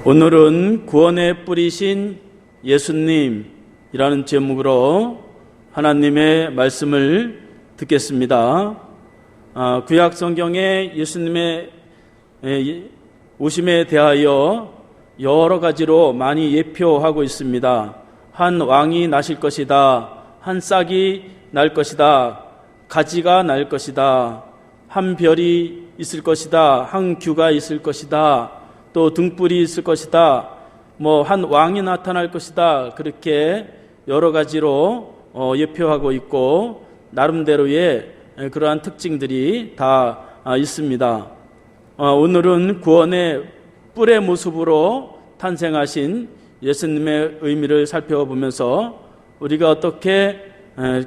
오늘은 구원의 뿌리신 예수님이라는 제목으로 하나님의 말씀을 듣겠습니다. 구약 성경에 예수님의 오심에 대하여 여러 가지로 많이 예표하고 있습니다. 한 왕이 나실 것이다. 한 싹이 날 것이다. 가지가 날 것이다. 한 별이 있을 것이다. 한 규가 있을 것이다. 또 등불이 있을 것이다. 한 왕이 나타날 것이다. 그렇게 여러 가지로 예표하고 있고 나름대로의 그러한 특징들이 다 있습니다. 오늘은 구원의 뿔의 모습으로 탄생하신 예수님의 의미를 살펴보면서 우리가 어떻게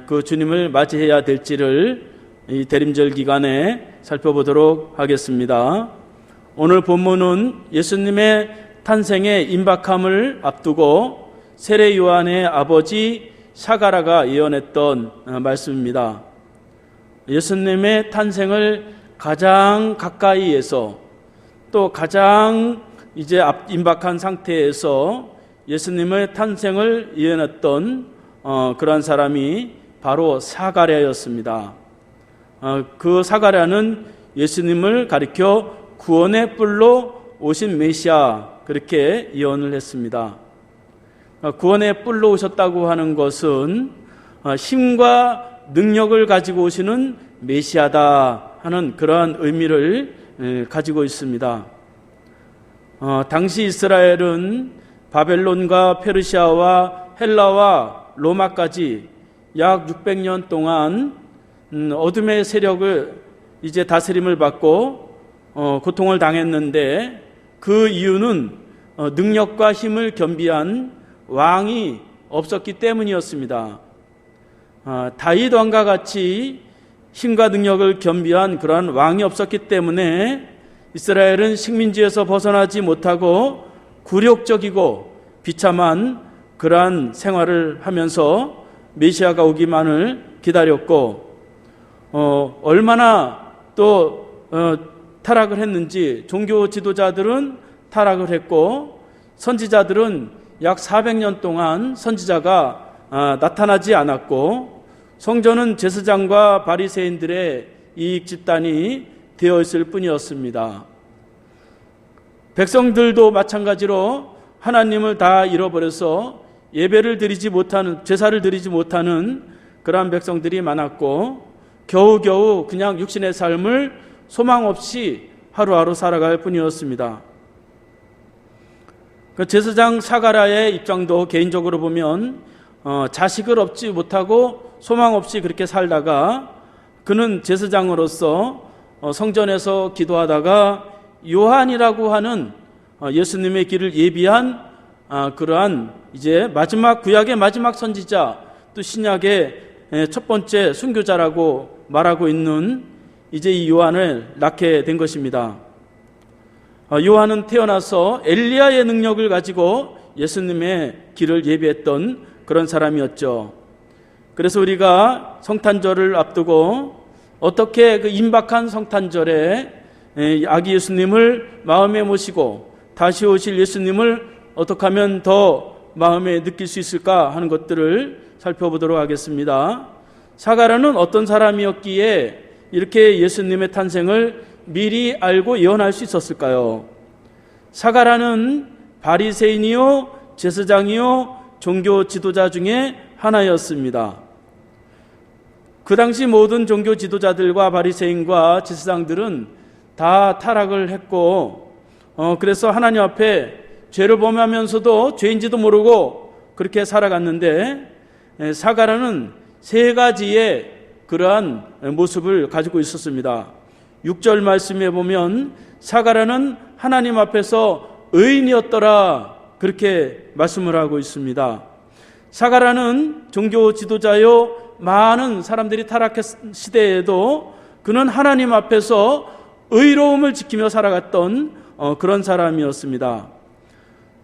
그 주님을 맞이해야 될지를 이 대림절 기간에 살펴보도록 하겠습니다. 오늘 본문은 예수님의 탄생의 임박함을 앞두고 세례 요한의 아버지 사가랴가 예언했던 말씀입니다. 예수님의 탄생을 가장 가까이에서 또 가장 이제 임박한 상태에서 예수님의 탄생을 예언했던 그러한 사람이 바로 사가랴였습니다. 그 사가랴는 예수님을 가리켜 구원의 뿔로 오신 메시아 그렇게 예언을 했습니다. 구원의 뿔로 오셨다고 하는 것은 힘과 능력을 가지고 오시는 메시아다 하는 그러한 의미를 가지고 있습니다. 당시 이스라엘은 바벨론과 페르시아와 헬라와 로마까지 약 600년 동안 어둠의 세력을 이제 다스림을 받고 고통을 당했는데 그 이유는 능력과 힘을 겸비한 왕이 없었기 때문이었습니다. 다윗 왕과 같이 힘과 능력을 겸비한 그러한 왕이 없었기 때문에 이스라엘은 식민지에서 벗어나지 못하고 굴욕적이고 비참한 그러한 생활을 하면서 메시아가 오기만을 기다렸고 얼마나 또 타락을 했는지 종교 지도자들은 타락을 했고 선지자들은 약 400년 동안 선지자가 나타나지 않았고 성전은 제사장과 바리새인들의 이익 집단이 되어 있을 뿐이었습니다. 백성들도 마찬가지로 하나님을 다 잃어버려서 예배를 드리지 못하는, 제사를 드리지 못하는 그러한 백성들이 많았고 겨우겨우 그냥 육신의 삶을 소망 없이 하루하루 살아갈 뿐이었습니다. 그 제사장 사가랴의 입장도 개인적으로 보면 자식을 얻지 못하고 소망 없이 그렇게 살다가 그는 제사장으로서 성전에서 기도하다가 요한이라고 하는 예수님의 길을 예비한 그러한 이제 마지막 구약의 마지막 선지자 또 신약의 첫 번째 순교자라고 말하고 있는 이제 이 요한을 낳게 된 것입니다. 요한은 태어나서 엘리야의 능력을 가지고 예수님의 길을 예비했던 그런 사람이었죠. 그래서 우리가 성탄절을 앞두고 어떻게 그 임박한 성탄절에 아기 예수님을 마음에 모시고 다시 오실 예수님을 어떻게 하면 더 마음에 느낄 수 있을까 하는 것들을 살펴보도록 하겠습니다. 사가랴는 어떤 사람이었기에 이렇게 예수님의 탄생을 미리 알고 예언할 수 있었을까요? 사가랴는 바리새인이요 제사장이요 종교 지도자 중에 하나였습니다. 그 당시 모든 종교 지도자들과 바리새인과 제사장들은 다 타락을 했고 그래서 하나님 앞에 죄를 범하면서도 죄인지도 모르고 그렇게 살아갔는데 사가랴는 세 가지의 그러한 모습을 가지고 있었습니다. 6절 말씀에 보면 사가랴는 하나님 앞에서 의인이었더라 그렇게 말씀을 하고 있습니다. 사가랴는 종교 지도자요 많은 사람들이 타락했 시대에도 그는 하나님 앞에서 의로움을 지키며 살아갔던 그런 사람이었습니다.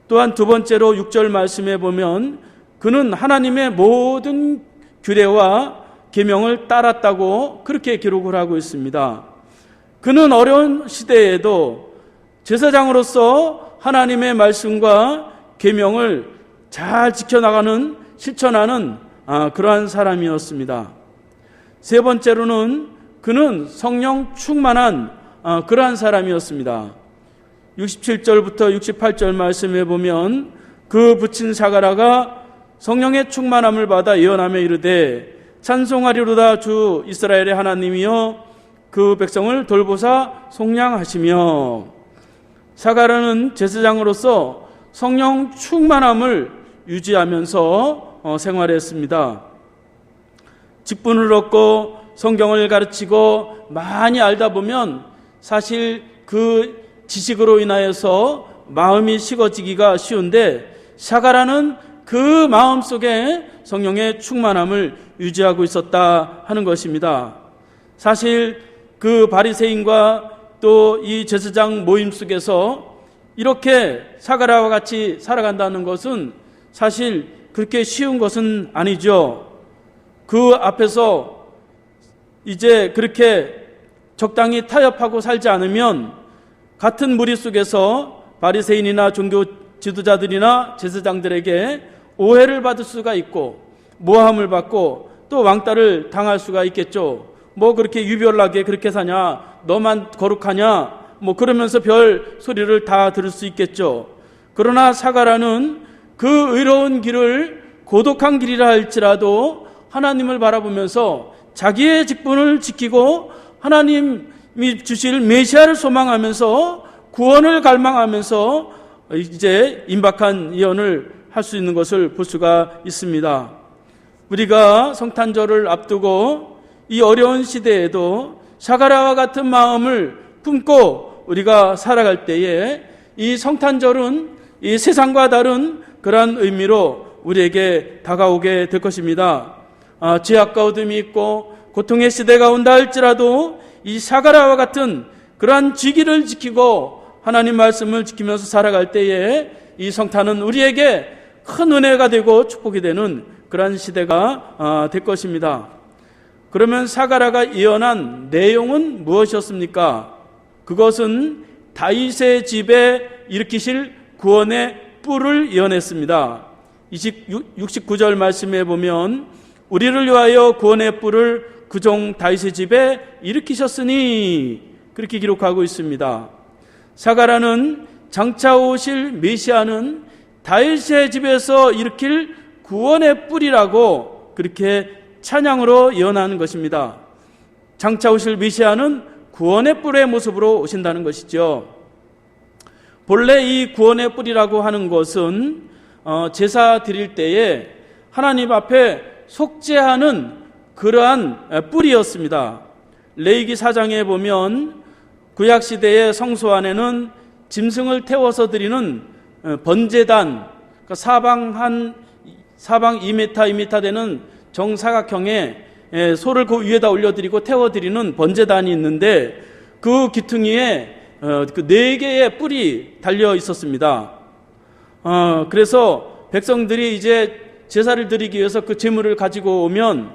또한 두 번째로 6절 말씀에 보면 그는 하나님의 모든 규례와 계명을 따랐다고 그렇게 기록을 하고 있습니다. 그는 어려운 시대에도 제사장으로서 하나님의 말씀과 계명을 잘 지켜나가는, 실천하는 그러한 사람이었습니다. 세 번째로는 그는 성령 충만한 그러한 사람이었습니다. 67절부터 68절 말씀에 보면 그 붙인 사가라가 성령의 충만함을 받아 예언하며 이르되 찬송하리로다 주 이스라엘의 하나님이여 그 백성을 돌보사 속량하시며. 사가라는 제사장으로서 성령 충만함을 유지하면서 생활했습니다. 직분을 얻고 성경을 가르치고 많이 알다 보면 사실 그 지식으로 인하여서 마음이 식어지기가 쉬운데, 사가라는 그 마음 속에 성령의 충만함을 유지하고 있었다 하는 것입니다. 사실 그 바리새인과 또 이 제사장 모임 속에서 이렇게 사가라와 같이 살아간다는 것은 사실 그렇게 쉬운 것은 아니죠. 그 앞에서 이제 그렇게 적당히 타협하고 살지 않으면 같은 무리 속에서 바리새인이나 종교 지도자들이나 제사장들에게 오해를 받을 수가 있고 모함을 받고 또 왕따를 당할 수가 있겠죠. 뭐 그렇게 유별나게 그렇게 사냐, 너만 거룩하냐, 뭐 그러면서 별 소리를 다 들을 수 있겠죠. 그러나 사가라는 그 의로운 길을 고독한 길이라 할지라도 하나님을 바라보면서 자기의 직분을 지키고 하나님이 주실 메시아를 소망하면서 구원을 갈망하면서 이제 임박한 예언을 할 수 있는 것을 볼 수가 있습니다. 우리가 성탄절을 앞두고 이 어려운 시대에도 사가라와 같은 마음을 품고 우리가 살아갈 때에 이 성탄절은 이 세상과 다른 그러한 의미로 우리에게 다가오게 될 것입니다. 죄악과 어둠이 있고 고통의 시대가 온다 할지라도 이 사가라와 같은 그러한 지기를 지키고 하나님 말씀을 지키면서 살아갈 때에 이 성탄은 우리에게 큰 은혜가 되고 축복이 되는 그러한 시대가 될 것입니다. 그러면 사가라가 예언한 내용은 무엇이었습니까? 그것은 다윗의 집에 일으키실 구원의 뿔을 예언했습니다. 69절 말씀에 보면 우리를 위하여 구원의 뿔을 그종 다윗의 집에 일으키셨으니 그렇게 기록하고 있습니다. 사가라는 장차 오실 메시아는 다윗의 집에서 일으킬 구원의 뿔이라고 그렇게 찬양으로 예언하는 것입니다. 장차 오실 메시아는 구원의 뿔의 모습으로 오신다는 것이죠. 본래 이 구원의 뿔이라고 하는 것은 제사 드릴 때에 하나님 앞에 속죄하는 그러한 뿔이었습니다. 레위기 4장에 보면 구약시대의 성소 안에는 짐승을 태워서 드리는 번제단, 그러니까 사방 2m, 2m 되는 정사각형의 소를 그 위에다 올려드리고 태워드리는 번제단이 있는데 그 귀퉁이에 그 4개의 뿔이 달려 있었습니다. 그래서 백성들이 이제 제사를 드리기 위해서 그 제물을 가지고 오면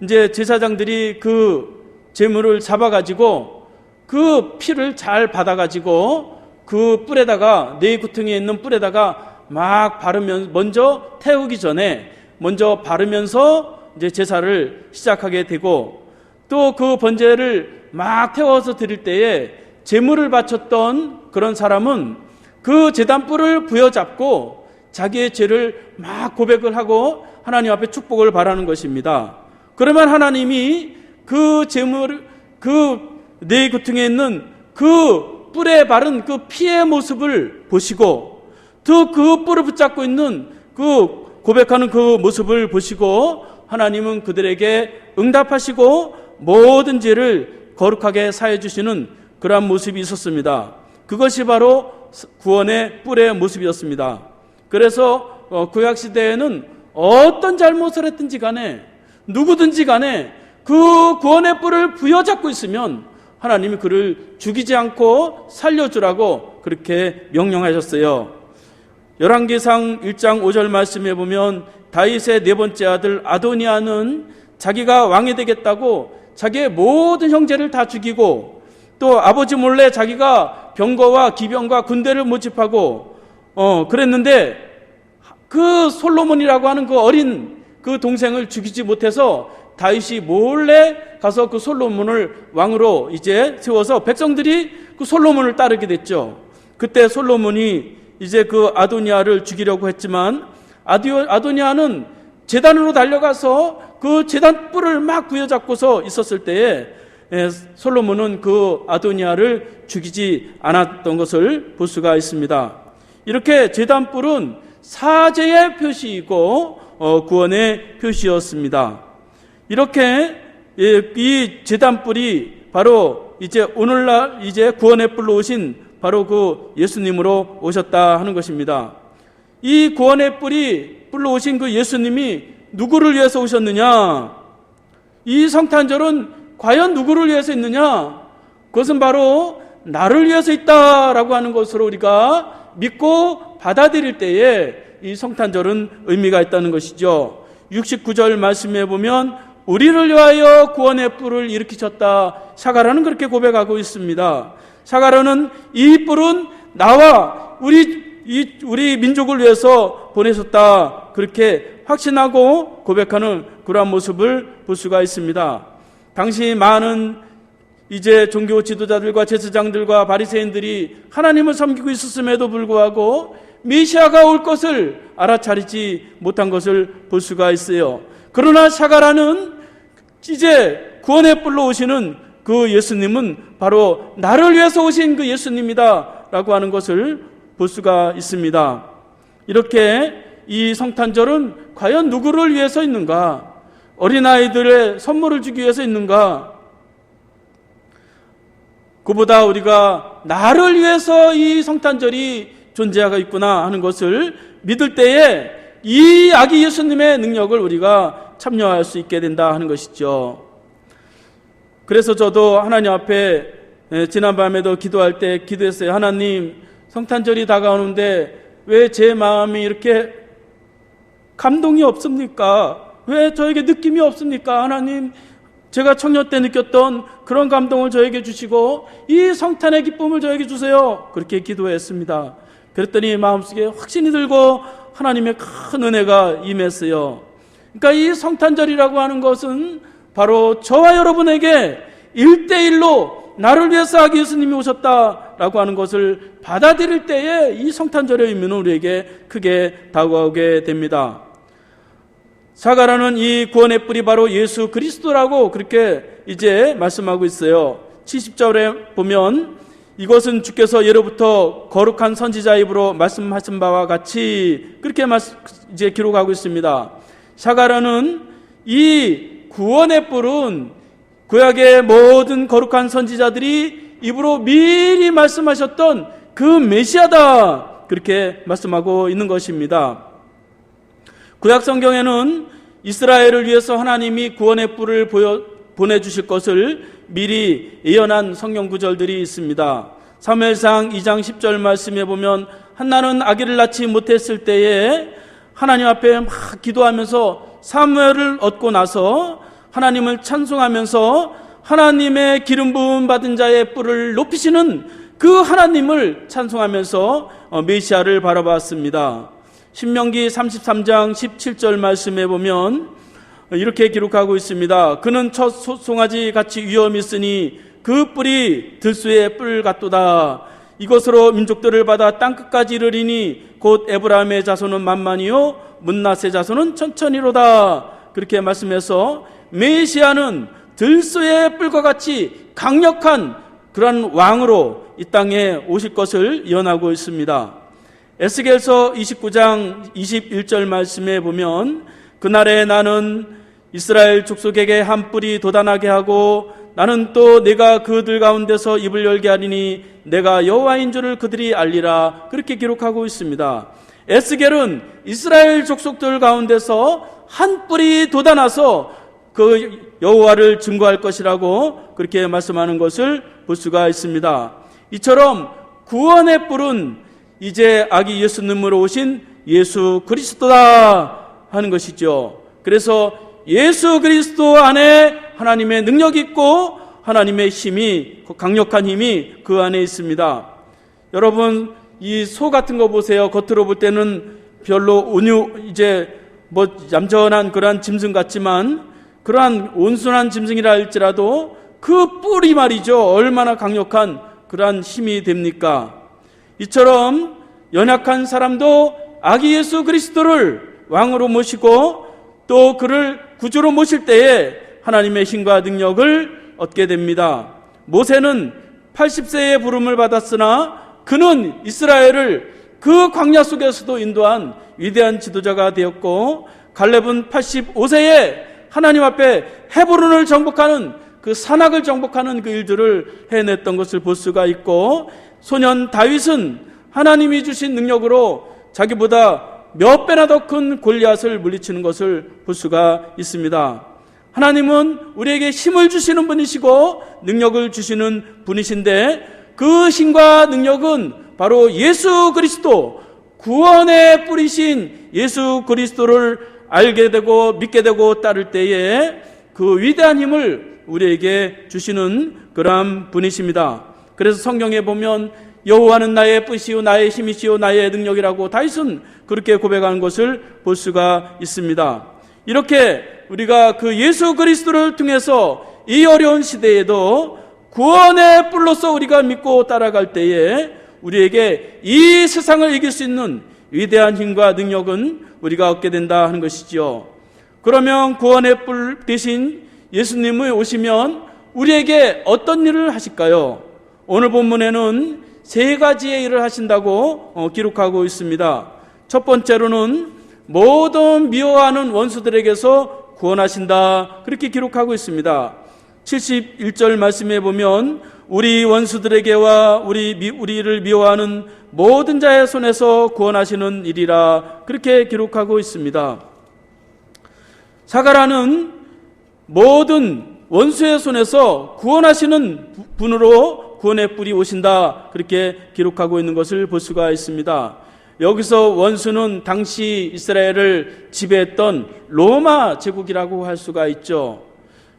이제 제사장들이 그 제물을 잡아가지고 그 피를 잘 받아가지고 그 뿔에다가, 네 구퉁이에 있는 뿔에다가 막 바르면, 먼저 태우기 전에 먼저 바르면서 이제 제사를 시작하게 되고, 또 그 번제를 막 태워서 드릴 때에 제물을 바쳤던 그런 사람은 그 제단 뿔을 부여잡고 자기의 죄를 막 고백을 하고 하나님 앞에 축복을 바라는 것입니다. 그러면 하나님이 그 제물, 그 네 구퉁이에 있는 그 뿔에 바른 그 피의 모습을 보시고, 또 그 뿔을 붙잡고 있는 그 고백하는 그 모습을 보시고 하나님은 그들에게 응답하시고 모든 죄를 거룩하게 사해 주시는 그러한 모습이 있었습니다. 그것이 바로 구원의 뿔의 모습이었습니다. 그래서 구약시대에는 어떤 잘못을 했든지 간에 누구든지 간에 그 구원의 뿔을 부여잡고 있으면 하나님이 그를 죽이지 않고 살려주라고 그렇게 명령하셨어요. 열왕기상 1장 5절 말씀에 보면 다윗의 네 번째 아들 아도니아는 자기가 왕이 되겠다고 자기의 모든 형제를 다 죽이고 또 아버지 몰래 자기가 병거와 기병과 군대를 모집하고 그랬는데 그 솔로몬이라고 하는 그 어린 그 동생을 죽이지 못해서 다윗이 몰래 가서 그 솔로몬을 왕으로 이제 세워서 백성들이 그 솔로몬을 따르게 됐죠. 그때 솔로몬이 이제 그 아도니아를 죽이려고 했지만 아도니아는 제단으로 달려가서 그 제단 뿔을 막 부여잡고서 있었을 때에 솔로몬은 그 아도니아를 죽이지 않았던 것을 볼 수가 있습니다. 이렇게 제단 뿔은 사죄의 표시이고 구원의 표시였습니다. 이렇게 이 제단 뿔이 바로 이제 오늘날 이제 구원의 뿔로 오신 바로 그 예수님으로 오셨다 하는 것입니다. 이 구원의 뿔로 오신 그 예수님이 누구를 위해서 오셨느냐? 이 성탄절은 과연 누구를 위해서 있느냐? 그것은 바로 나를 위해서 있다라고 하는 것으로 우리가 믿고 받아들일 때에 이 성탄절은 의미가 있다는 것이죠. 69절 말씀에 보면 우리를 위하여 구원의 뿔을 일으키셨다. 샤가라는 그렇게 고백하고 있습니다. 샤가라는 이 뿔은 나와 우리 민족을 위해서 보내셨다. 그렇게 확신하고 고백하는 그러한 모습을 볼 수가 있습니다. 당시 많은 이제 종교 지도자들과 제사장들과 바리새인들이 하나님을 섬기고 있었음에도 불구하고 메시아가 올 것을 알아차리지 못한 것을 볼 수가 있어요. 그러나 샤가라는 이제 구원의 뿔로 오시는 그 예수님은 바로 나를 위해서 오신 그 예수님이다 라고 하는 것을 볼 수가 있습니다. 이렇게 이 성탄절은 과연 누구를 위해서 있는가? 어린아이들의 선물을 주기 위해서 있는가? 그보다 우리가 나를 위해서 이 성탄절이 존재하고 있구나 하는 것을 믿을 때에 이 아기 예수님의 능력을 우리가 참여할 수 있게 된다 하는 것이죠. 그래서 저도 하나님 앞에 지난밤에도 기도할 때 기도했어요. 하나님, 성탄절이 다가오는데 왜 제 마음이 이렇게 감동이 없습니까? 왜 저에게 느낌이 없습니까? 하나님, 제가 청년 때 느꼈던 그런 감동을 저에게 주시고 이 성탄의 기쁨을 저에게 주세요. 그렇게 기도했습니다. 그랬더니 마음속에 확신이 들고 하나님의 큰 은혜가 임했어요. 그러니까 이 성탄절이라고 하는 것은 바로 저와 여러분에게 1대1로 나를 위해서 아기 예수님이 오셨다라고 하는 것을 받아들일 때에 이 성탄절의 의미는 우리에게 크게 다가오게 됩니다. 샤가라는 이 구원의 뿔이 바로 예수 그리스도라고 그렇게 이제 말씀하고 있어요. 70절에 보면 이것은 주께서 예로부터 거룩한 선지자 입으로 말씀하신 바와 같이 그렇게 이제 기록하고 있습니다. 샤가라는 이 구원의 뿔은 구약의 모든 거룩한 선지자들이 입으로 미리 말씀하셨던 그 메시아다 그렇게 말씀하고 있는 것입니다. 구약 성경에는 이스라엘을 위해서 하나님이 구원의 뿔을 보내주실 것을 미리 예언한 성경 구절들이 있습니다. 사무엘상 2장 10절 말씀에 보면 한나는 아기를 낳지 못했을 때에 하나님 앞에 막 기도하면서 사무엘을 얻고 나서 하나님을 찬송하면서 하나님의 기름 부음 받은 자의 뿔을 높이시는 그 하나님을 찬송하면서 메시아를 바라봤습니다. 신명기 33장 17절 말씀에 보면 이렇게 기록하고 있습니다. 그는 첫 송아지 같이 위엄이 있으니 그 뿔이 들소의 뿔 같도다. 이것으로 민족들을 받아 땅끝까지 이르리니 곧 에브라임의 자손은 만만이요 문낫의 자손은 천천히로다. 그렇게 말씀해서 메시아는 들소의 뿔과 같이 강력한 그런 왕으로 이 땅에 오실 것을 예언하고 있습니다. 에스겔서 29장 21절 말씀에 보면 그날에 나는 이스라엘 족속에게 한 뿔이 돋아나게 하고 나는 또 내가 그들 가운데서 입을 열게 하리니 내가 여호와인 줄을 그들이 알리라. 그렇게 기록하고 있습니다. 에스겔은 이스라엘 족속들 가운데서 한 뿔이 돋아나서 그 여호와를 증거할 것이라고 그렇게 말씀하는 것을 볼 수가 있습니다. 이처럼 구원의 뿔은 이제 아기 예수님으로 오신 예수 그리스도다 하는 것이죠. 그래서 예수 그리스도 안에 하나님의 능력이 있고 하나님의 힘이, 강력한 힘이 그 안에 있습니다. 여러분, 이 소 같은 거 보세요. 겉으로 볼 때는 별로 얌전한 그러한 짐승 같지만, 그러한 온순한 짐승이라 할지라도 그 뿔이 말이죠, 얼마나 강력한 그러한 힘이 됩니까? 이처럼 연약한 사람도 아기 예수 그리스도를 왕으로 모시고 또 그를 구주로 모실 때에 하나님의 힘과 능력을 얻게 됩니다. 모세는 80세에 부름을 받았으나 그는 이스라엘을 그 광야 속에서도 인도한 위대한 지도자가 되었고, 갈렙은 85세에 하나님 앞에 헤브론을 정복하는 그 산악을 정복하는 그 일들을 해냈던 것을 볼 수가 있고, 소년 다윗은 하나님이 주신 능력으로 자기보다 몇 배나 더 큰 골리앗을 물리치는 것을 볼 수가 있습니다. 하나님은 우리에게 힘을 주시는 분이시고 능력을 주시는 분이신데, 그 힘과 능력은 바로 예수 그리스도, 구원의 뿌리신 예수 그리스도를 알게 되고 믿게 되고 따를 때에 그 위대한 힘을 우리에게 주시는 그러한 분이십니다. 그래서 성경에 보면 여호와는 나의 뿌시요 나의 힘이시요 나의 능력이라고 다윗은 그렇게 고백하는 것을 볼 수가 있습니다. 이렇게 우리가 그 예수 그리스도를 통해서 이 어려운 시대에도 구원의 뿔로서 우리가 믿고 따라갈 때에 우리에게 이 세상을 이길 수 있는 위대한 힘과 능력은 우리가 얻게 된다 하는 것이지요. 그러면 구원의 뿔 대신 예수님이 오시면 우리에게 어떤 일을 하실까요? 오늘 본문에는 세 가지의 일을 하신다고 기록하고 있습니다. 첫 번째로는 모든 미워하는 원수들에게서 구원하신다, 그렇게 기록하고 있습니다. 71절 말씀에 보면 우리 원수들에게와 우리를 미워하는 모든 자의 손에서 구원하시는 일이라, 그렇게 기록하고 있습니다. 사가라는 모든 원수의 손에서 구원하시는 분으로 구원의 뿔이 오신다, 그렇게 기록하고 있는 것을 볼 수가 있습니다. 여기서 원수는 당시 이스라엘을 지배했던 로마 제국이라고 할 수가 있죠.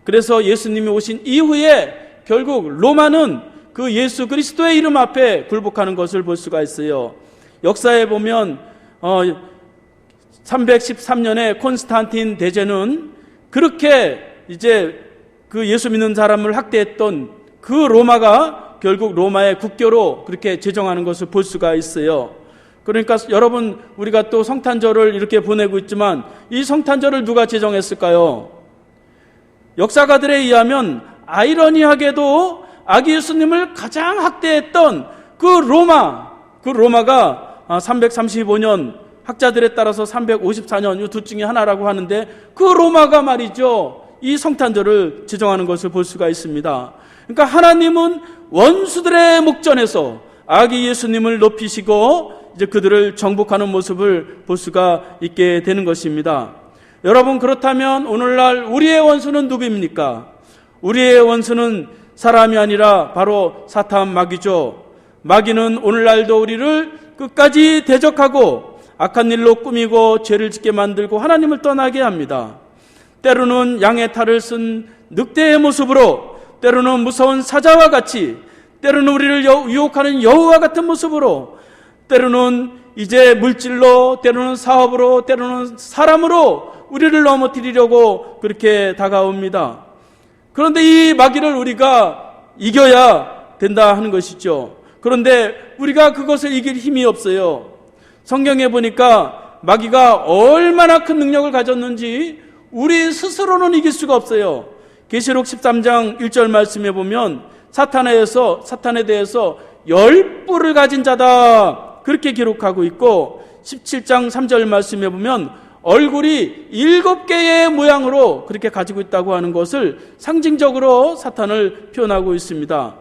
그래서 예수님이 오신 이후에 결국 로마는 그 예수 그리스도의 이름 앞에 굴복하는 것을 볼 수가 있어요. 역사에 보면 313년에 콘스탄틴 대제는 그렇게 이제 그 예수 믿는 사람을 학대했던 그 로마가 결국 로마의 국교로 그렇게 제정하는 것을 볼 수가 있어요. 그러니까 여러분, 우리가 또 성탄절을 이렇게 보내고 있지만 이 성탄절을 누가 제정했을까요? 역사가들에 의하면 아이러니하게도 아기 예수님을 가장 학대했던 그 로마가 335년, 학자들에 따라서 354년, 이 둘 중에 하나라고 하는데, 그 로마가 말이죠, 이 성탄절을 제정하는 것을 볼 수가 있습니다. 그러니까 하나님은 원수들의 목전에서 아기 예수님을 높이시고 이제 그들을 정복하는 모습을 볼 수가 있게 되는 것입니다. 여러분, 그렇다면 오늘날 우리의 원수는 누구입니까? 우리의 원수는 사람이 아니라 바로 사탄 마귀죠. 마귀는 오늘날도 우리를 끝까지 대적하고 악한 일로 꾸미고 죄를 짓게 만들고 하나님을 떠나게 합니다. 때로는 양의 탈을 쓴 늑대의 모습으로, 때로는 무서운 사자와 같이, 때로는 우리를 유혹하는 여우와 같은 모습으로, 때로는 이제 물질로, 때로는 사업으로, 때로는 사람으로 우리를 넘어뜨리려고 그렇게 다가옵니다. 그런데 이 마귀를 우리가 이겨야 된다 하는 것이죠. 그런데 우리가 그것을 이길 힘이 없어요. 성경에 보니까 마귀가 얼마나 큰 능력을 가졌는지 우리 스스로는 이길 수가 없어요. 계시록 13장 1절 말씀에 보면 사탄에 대해서 10뿔을 가진 자다, 그렇게 기록하고 있고, 17장 3절 말씀에 보면 얼굴이 7개의 모양으로 그렇게 가지고 있다고 하는 것을 상징적으로 사탄을 표현하고 있습니다.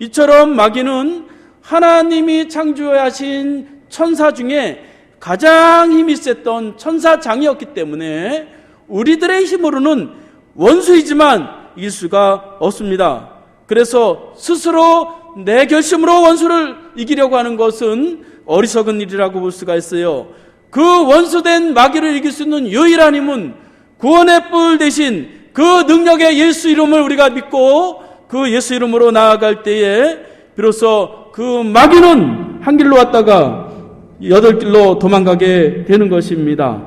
이처럼 마귀는 하나님이 창조하신 천사 중에 가장 힘이 셌던 천사장이었기 때문에 우리들의 힘으로는 원수이지만 이길 수가 없습니다. 그래서 스스로 내 결심으로 원수를 이기려고 하는 것은 어리석은 일이라고 볼 수가 있어요. 그 원수된 마귀를 이길 수 있는 유일한 힘은 구원의 뿔 대신 그 능력의 예수 이름을 우리가 믿고 그 예수 이름으로 나아갈 때에 비로소 그 마귀는 한 길로 왔다가 8길로 도망가게 되는 것입니다.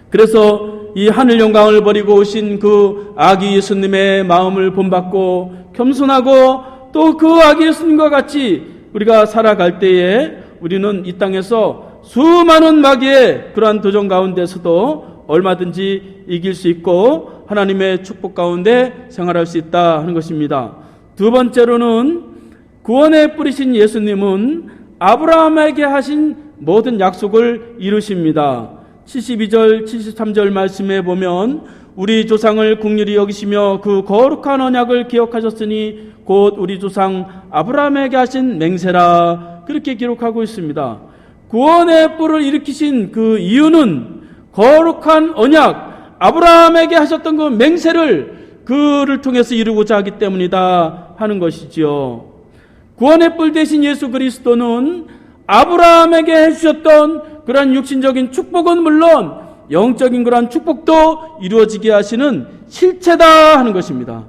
그래서 이 하늘 영광을 버리고 오신 그 아기 예수님의 마음을 본받고 겸손하고 또 그 아기 예수님과 같이 우리가 살아갈 때에 우리는 이 땅에서 수많은 마귀의 그러한 도전 가운데서도 얼마든지 이길 수 있고 하나님의 축복 가운데 생활할 수 있다 하는 것입니다. 두 번째로는 구원에 뿌리신 예수님은 아브라함에게 하신 모든 약속을 이루십니다. 72절, 73절 말씀에 보면 우리 조상을 긍휼히 여기시며 그 거룩한 언약을 기억하셨으니 곧 우리 조상 아브라함에게 하신 맹세라 그렇게 기록하고 있습니다. 구원의 뿔을 일으키신 그 이유는 거룩한 언약, 아브라함에게 하셨던 그 맹세를 그를 통해서 이루고자 하기 때문이다 하는 것이지요. 구원의 뿔 대신 예수 그리스도는 아브라함에게 해주셨던 그러한 육신적인 축복은 물론 영적인 그러한 축복도 이루어지게 하시는 실체다 하는 것입니다.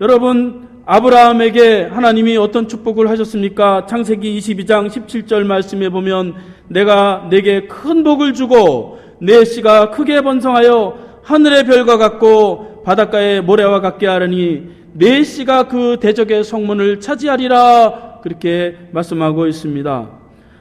여러분, 아브라함에게 하나님이 어떤 축복을 하셨습니까? 창세기 22장 17절 말씀에 보면 내가 내게 큰 복을 주고 내 씨가 크게 번성하여 하늘의 별과 같고 바닷가의 모래와 같게 하려니 내 씨가 그 대적의 성문을 차지하리라 그렇게 말씀하고 있습니다.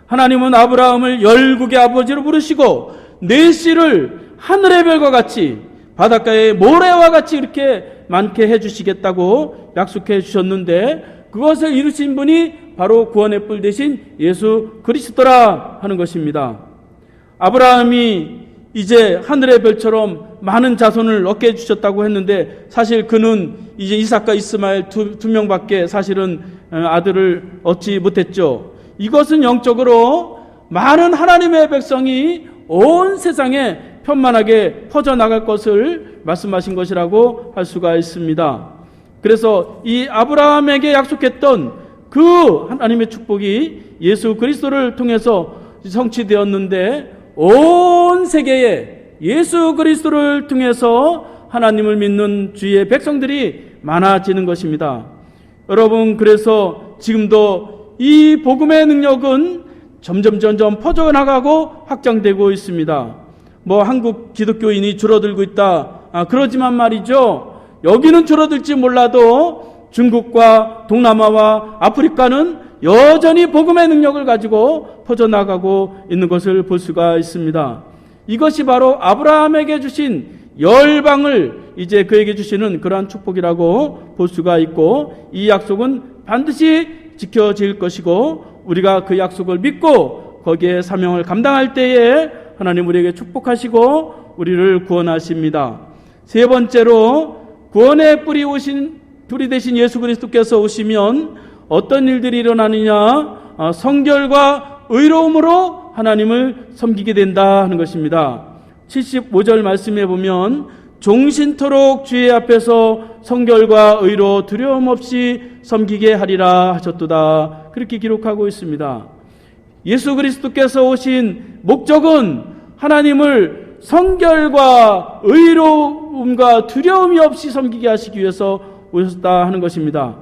하나님은 아브라함을 열국의 아버지로 부르시고 내 씨를 하늘의 별과 같이 바닷가의 모래와 같이 이렇게 많게 해주시겠다고 약속해 주셨는데 그것을 이루신 분이 바로 구원의 뿔 대신 예수 그리스도라 하는 것입니다. 아브라함이 이제 하늘의 별처럼 많은 자손을 얻게 해주셨다고 했는데 사실 그는 이제 이삭과 이스마엘 두 명밖에 사실은 아들을 얻지 못했죠. 이것은 영적으로 많은 하나님의 백성이 온 세상에 편만하게 퍼져나갈 것을 말씀하신 것이라고 할 수가 있습니다. 그래서 이 아브라함에게 약속했던 그 하나님의 축복이 예수 그리스도를 통해서 성취되었는데 온 세계에 예수 그리스도를 통해서 하나님을 믿는 주의 백성들이 많아지는 것입니다. 여러분, 그래서 지금도 이 복음의 능력은 점점 퍼져나가고 확장되고 있습니다. 한국 기독교인이 줄어들고 있다. 그러지만 말이죠. 여기는 줄어들지 몰라도 중국과 동남아와 아프리카는 여전히 복음의 능력을 가지고 퍼져나가고 있는 것을 볼 수가 있습니다. 이것이 바로 아브라함에게 주신 열방을 이제 그에게 주시는 그러한 축복이라고 볼 수가 있고 이 약속은 반드시 지켜질 것이고 우리가 그 약속을 믿고 거기에 사명을 감당할 때에 하나님 우리에게 축복하시고 우리를 구원하십니다. 세 번째로 구원의 뿔이 되신 예수 그리스도께서 오시면 어떤 일들이 일어나느냐? 성결과 의로움으로 하나님을 섬기게 된다 하는 것입니다. 75절 말씀에 보면 종신토록 주의 앞에서 성결과 의로 두려움 없이 섬기게 하리라 하셨도다 그렇게 기록하고 있습니다. 예수 그리스도께서 오신 목적은 하나님을 성결과 의로움과 두려움이 없이 섬기게 하시기 위해서 오셨다 하는 것입니다.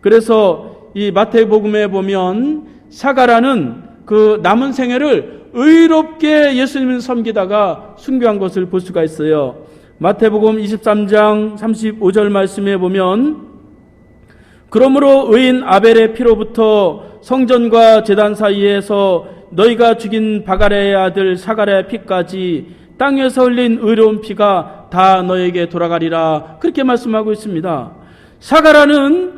그래서 이 마태복음에 보면 사가라는 그 남은 생애를 의롭게 예수님을 섬기다가 순교한 것을 볼 수가 있어요. 마태복음 23장 35절 말씀에 보면 그러므로 의인 아벨의 피로부터 성전과 제단 사이에서 너희가 죽인 바갈의 아들 사가랴의 피까지 땅에서 흘린 의로운 피가 다 너에게 돌아가리라 그렇게 말씀하고 있습니다. 사가랴는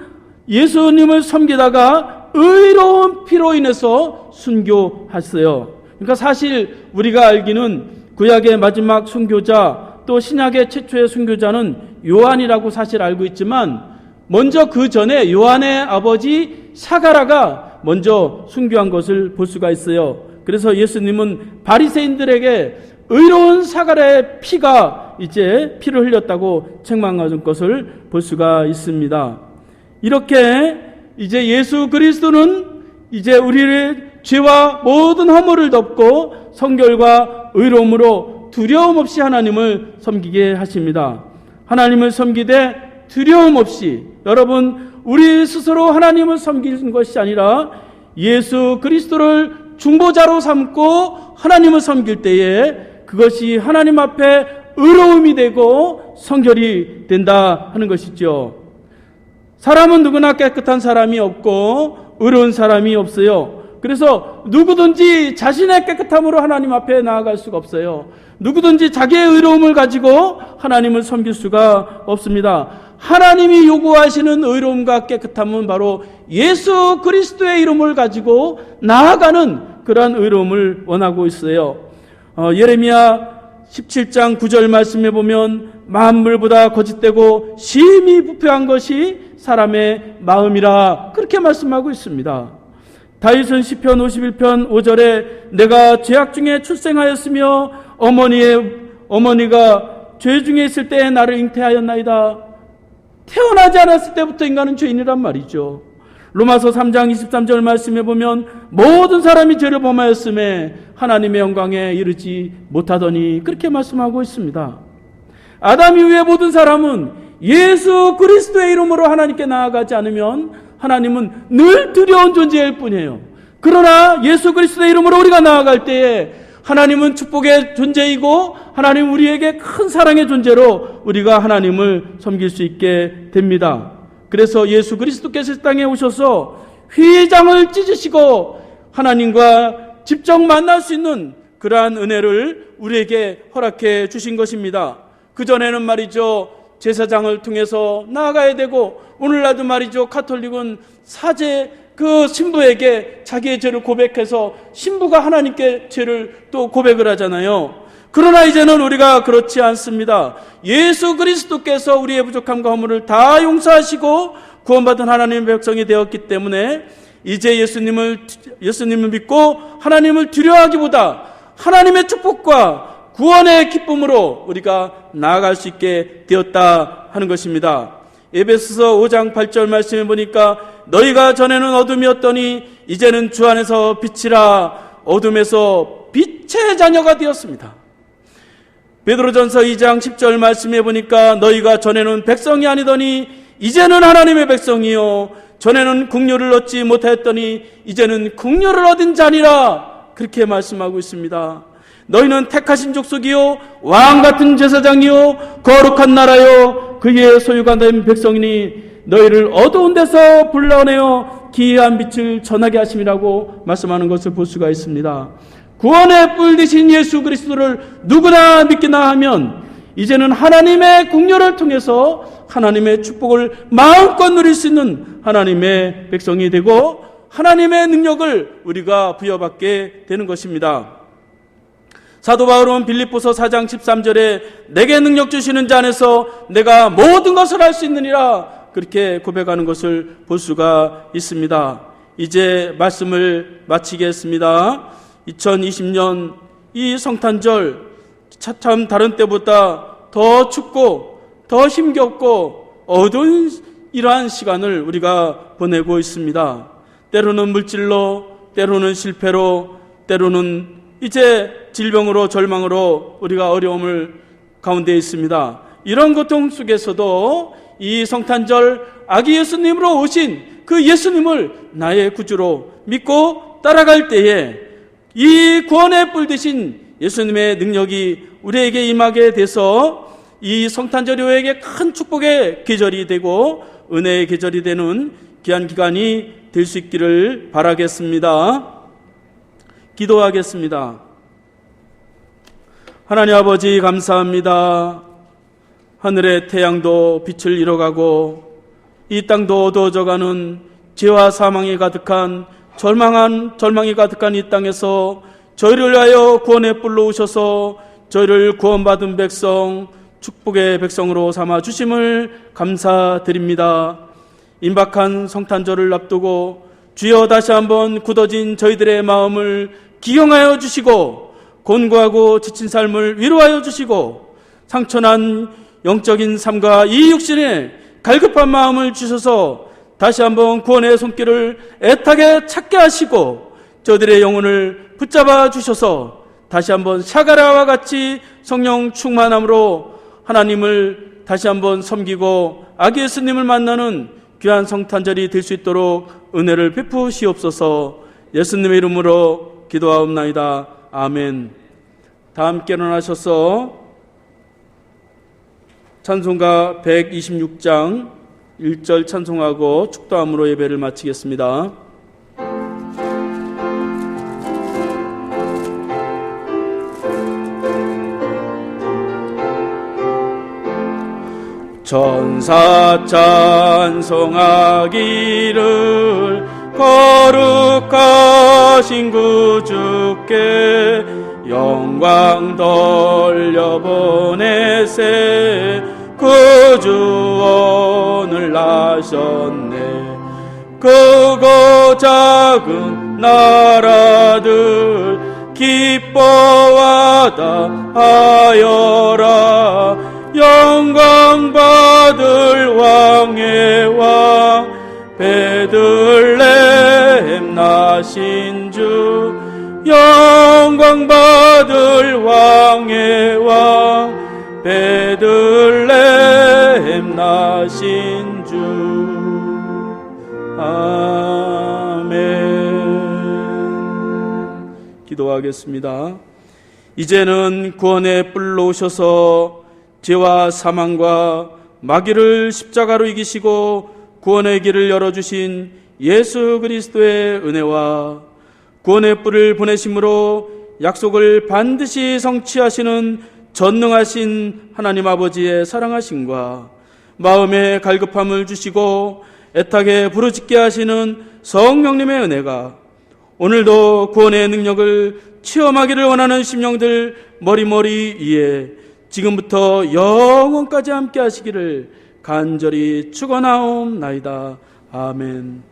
예수님을 섬기다가 의로운 피로 인해서 순교했어요. 그러니까 사실 우리가 알기는 구약의 마지막 순교자 또 신약의 최초의 순교자는 요한이라고 사실 알고 있지만 먼저 그 전에 요한의 아버지 사가랴가 먼저 순교한 것을 볼 수가 있어요. 그래서 예수님은 바리새인들에게 의로운 사가랴의 피가 이제 피를 흘렸다고 책망하는 것을 볼 수가 있습니다. 이렇게 이제 예수 그리스도는 이제 우리의 죄와 모든 허물을 덮고 성결과 의로움으로 두려움 없이 하나님을 섬기게 하십니다. 하나님을 섬기되 두려움 없이 여러분 우리 스스로 하나님을 섬기는 것이 아니라 예수 그리스도를 중보자로 삼고 하나님을 섬길 때에 그것이 하나님 앞에 의로움이 되고 성결이 된다 하는 것이죠. 사람은 누구나 깨끗한 사람이 없고 의로운 사람이 없어요. 그래서 누구든지 자신의 깨끗함으로 하나님 앞에 나아갈 수가 없어요. 누구든지 자기의 의로움을 가지고 하나님을 섬길 수가 없습니다. 하나님이 요구하시는 의로움과 깨끗함은 바로 예수 그리스도의 이름을 가지고 나아가는 그러한 의로움을 원하고 있어요. 예레미야 17장 9절 말씀에 보면 만물보다 거짓되고 심히 부패한 것이 사람의 마음이라 그렇게 말씀하고 있습니다. 다윗은 시편 51편 5절에 내가 죄악 중에 출생하였으며 어머니가 죄 중에 있을 때에 나를 잉태하였나이다. 태어나지 않았을 때부터 인간은 죄인이란 말이죠. 로마서 3장 23절 말씀에 보면 모든 사람이 죄를 범하였음에 하나님의 영광에 이르지 못하더니 그렇게 말씀하고 있습니다. 아담 이후에 모든 사람은 예수 그리스도의 이름으로 하나님께 나아가지 않으면 하나님은 늘 두려운 존재일 뿐이에요. 그러나 예수 그리스도의 이름으로 우리가 나아갈 때에 하나님은 축복의 존재이고 하나님 우리에게 큰 사랑의 존재로 우리가 하나님을 섬길 수 있게 됩니다. 그래서 예수 그리스도께서 이 땅에 오셔서 휘장을 찢으시고 하나님과 직접 만날 수 있는 그러한 은혜를 우리에게 허락해 주신 것입니다. 그전에는 말이죠, 제사장을 통해서 나아가야 되고, 오늘날도 말이죠, 가톨릭은 사제 그 신부에게 자기의 죄를 고백해서 신부가 하나님께 죄를 또 고백을 하잖아요. 그러나 이제는 우리가 그렇지 않습니다. 예수 그리스도께서 우리의 부족함과 허물을 다 용서하시고 구원받은 하나님의 백성이 되었기 때문에 이제 예수님을 믿고 하나님을 두려워하기보다 하나님의 축복과 구원의 기쁨으로 우리가 나아갈 수 있게 되었다 하는 것입니다. 에베소서 5장 8절 말씀해 보니까 너희가 전에는 어둠이었더니 이제는 주 안에서 빛이라, 어둠에서 빛의 자녀가 되었습니다. 베드로전서 2장 10절 말씀해 보니까 너희가 전에는 백성이 아니더니 이제는 하나님의 백성이요, 전에는 긍휼을 얻지 못하였더니 이제는 긍휼을 얻은 자니라, 그렇게 말씀하고 있습니다. 너희는 택하신 족속이요 왕같은 제사장이요 거룩한 나라요 그의 소유가 된 백성이니 너희를 어두운 데서 불러내어 기이한 빛을 전하게 하심이라고 말씀하는 것을 볼 수가 있습니다. 구원의 뿔 되신 예수 그리스도를 누구나 믿기나 하면 이제는 하나님의 긍휼을 통해서 하나님의 축복을 마음껏 누릴 수 있는 하나님의 백성이 되고 하나님의 능력을 우리가 부여받게 되는 것입니다. 사도 바울은 빌립보서 4장 13절에 내게 능력 주시는 자 안에서 내가 모든 것을 할 수 있느니라, 그렇게 고백하는 것을 볼 수가 있습니다. 이제 말씀을 마치겠습니다. 2020년 이 성탄절 참 다른 때보다 더 춥고 더 힘겹고 어두운 이러한 시간을 우리가 보내고 있습니다. 때로는 물질로, 때로는 실패로, 때로는 이제 질병으로, 절망으로 우리가 어려움을 가운데 있습니다. 이런 고통 속에서도 이 성탄절 아기 예수님으로 오신 그 예수님을 나의 구주로 믿고 따라갈 때에 이 구원의 뿔 되신 예수님의 능력이 우리에게 임하게 돼서 이 성탄절이 우리에게 큰 축복의 계절이 되고 은혜의 계절이 되는 귀한 기간이 될 수 있기를 바라겠습니다. 기도하겠습니다. 하나님 아버지 감사합니다. 하늘의 태양도 빛을 잃어가고 이 땅도 어두워져가는 죄와 사망이 가득한 절망이 가득한 이 땅에서 저희를 위하여 구원의 뿔로 오셔서 저희를 구원받은 백성, 축복의 백성으로 삼아 주심을 감사드립니다. 임박한 성탄절을 앞두고 주여 다시 한번 굳어진 저희들의 마음을 기경하여 주시고 곤고하고 지친 삶을 위로하여 주시고 상처난 영적인 삶과 이 육신의 갈급한 마음을 주셔서 다시 한번 구원의 손길을 애타게 찾게 하시고 저들의 영혼을 붙잡아 주셔서 다시 한번 샤가라와 같이 성령 충만함으로 하나님을 다시 한번 섬기고 아기 예수님을 만나는 귀한 성탄절이 될 수 있도록 은혜를 베푸시옵소서. 예수님의 이름으로 기도하옵나이다. 아멘. 다 함께 일어나셔서 찬송가 126장 1절 찬송하고 축도함으로 예배를 마치겠습니다. 천사 찬송하기를 거룩하신 구주께 영광 돌려보내세. 구주원을 나셨네. 크고 작은 나라들 기뻐하다 하여라. 영광 받을 왕의 왕 베들레헴 나신 주. 영광 받을 왕의 왕 베들레헴 나신 주. 아멘. 기도하겠습니다. 이제는 구원의 뿔로 오셔서 죄와 사망과 마귀를 십자가로 이기시고 구원의 길을 열어주신 예수 그리스도의 은혜와 구원의 뿔을 보내심으로 약속을 반드시 성취하시는 전능하신 하나님 아버지의 사랑하심과 마음의 갈급함을 주시고 애타게 부르짖게 하시는 성령님의 은혜가 오늘도 구원의 능력을 체험하기를 원하는 심령들 머리머리 위에 지금부터 영원까지 함께 하시기를 간절히 축원하옵나이다. 아멘.